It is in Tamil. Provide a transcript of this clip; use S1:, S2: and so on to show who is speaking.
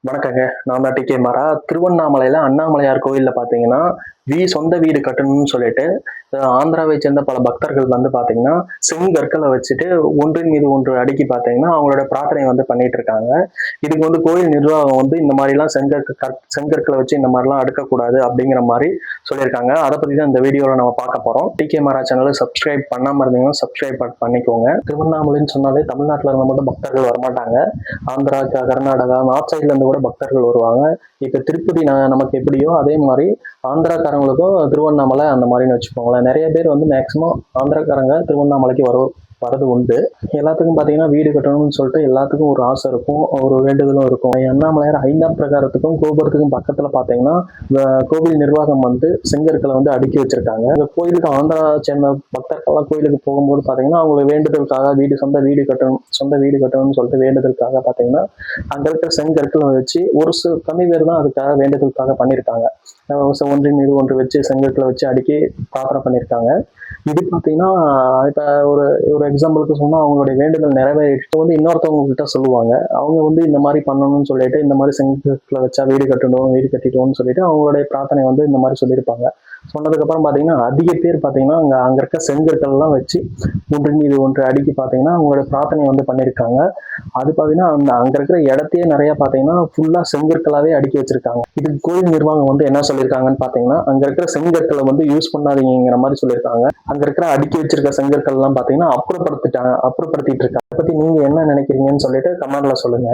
S1: வணக்கங்க. நான் தான் டி.கே. மாறா. திருவண்ணாமலையில அண்ணாமலையார் கோயில்ல பார்த்தீங்கன்னா, சொந்த வீடு கட்டணும்னு சொல்லிட்டு, ஆந்திராவை சேர்ந்த பல பக்தர்கள் வந்து பார்த்தீங்கன்னா, செங்கற்கள வச்சுட்டு ஒன்றின் மீது ஒன்று அடுக்கி பார்த்தீங்கன்னா, அவங்களோட பிரார்த்தனைய வந்து பண்ணிட்டு இருக்காங்க. இதுக்கு வந்து கோயில் நிர்வாகம் வந்து இந்த மாரிலாம் செங்கற்கள வச்சு இந்த மாரிலாம் அடுக்கக்கூடாது அப்படிங்கிற மாரி சொல்லியிருக்காங்க. அத பத்தி தான் இந்த வீடியோல நம்ம பார்க்க போறோம். டி.கே. மாறா சேனல சப்ஸ்கிரைப் பண்ணாம இருந்தீங்கன்னா, சப்ஸ்கிரைப் பண்ணிக்கோங்க. திருவண்ணாமலைன்னு சொன்னாலே தமிழ்நாட்டுல இருந்து மட்டும் பக்தர்கள் வரமாட்டாங்க. ஆந்திரா, கர்நாடகா, நார்த் சைட்ல இருந்து கூட பக்தர்கள் வருவாங்க. இப்ப திருப்பதி நமக்கு எப்படியோ அதே மாதிரி ஆந்திராக்காரங்களுக்கும் திருவண்ணாமலை அந்த மாதிரின்னு வச்சுக்கோங்களேன். நிறைய பேர் வந்து மேக்சிமம் ஆந்திராக்காரங்க திருவண்ணாமலைக்கு வரது உண்டு. எல்லாத்துக்கும் பார்த்தீங்கன்னா வீடு கட்டணும்னு சொல்லிட்டு எல்லாத்துக்கும் ஒரு ஆசை இருக்கும், ஒரு வேண்டுதலும் இருக்கும். அண்ணாமலையார் 5ஆம் பிரகாரத்துக்கும் கோபுரத்துக்கும் பக்கத்துல பார்த்தீங்கன்னா கோவில் நிர்வாகம் வந்து செங்கற்களை வந்து அடுக்கி வச்சிருக்காங்க. இந்த கோயிலுக்கு ஆந்திரா சேர்ந்த பக்தர்கள்லாம் கோயிலுக்கு போகும்போது பார்த்தீங்கன்னா அவங்களுக்கு வேண்டுதலுக்காக சொந்த வீடு கட்டணும்னு சொல்லிட்டு வேண்டுதலுக்காக பார்த்தீங்கன்னா அங்க இருக்கிற செங்கற்களை வச்சு ஒரு சில கம்மி பேர் தான் அதுக்காக வேண்டுதலுக்காக பண்ணியிருக்காங்க. ஒன்றின் மீது ஒன்று வச்சு செங்கற்களை வச்சு அடுக்கி பிரார்த்தனை பண்ணியிருக்காங்க. இது பார்த்தீங்கன்னா இப்ப ஒரு ஒரு எக்ஸாம்பிளுக்கு சொன்னா அவங்களுடைய வேண்டுதல் நிறைவேறிட்டு வந்து இன்னொருத்தவங்க கிட்ட சொல்லுவாங்க. அவங்க வந்து இந்த மாதிரி பண்ணணும்னு சொல்லிட்டு இந்த மாதிரி செங்கற்களை வச்சா வீடு கட்டிட்டோம்னு சொல்லிட்டு அவங்களுடைய பிரார்த்தனை வந்து இந்த மாதிரி சொல்லியிருப்பாங்க. சொன்னதுக்கு அப்புறம் பாத்தீங்கன்னா அதிக பேர் பாத்தீங்கன்னா அங்க இருக்க செங்கற்கள் எல்லாம் வச்சு ஒன்றின் மீது ஒன்று அடுக்கி பாத்தீங்கன்னா அவங்களோட பிரார்த்தனை வந்து பண்ணியிருக்காங்க. அது பாத்தீங்கன்னா அங்க இருக்கிற இடத்தையே நிறைய பாத்தீங்கன்னா ஃபுல்லா செங்கற்களாவே அடுக்கி வச்சிருக்காங்க. இதுக்கு கோயில் நிர்வாகம் வந்து என்ன சொல்லியிருக்காங்கன்னு பாத்தீங்கன்னா அங்க இருக்கிற செங்கற்களை வந்து யூஸ் பண்ணாதீங்கிற மாதிரி சொல்லியிருக்காங்க. அங்க இருக்கிற அடுக்கி வச்சிருக்க செங்கற்கள் எல்லாம் பாத்தீங்கன்னா அப்புறப்படுத்திட்டு இருக்காங்க. அதை பத்தி நீங்க என்ன நினைக்கிறீங்கன்னு சொல்லிட்டு கமெண்ட்ல சொல்லுங்க.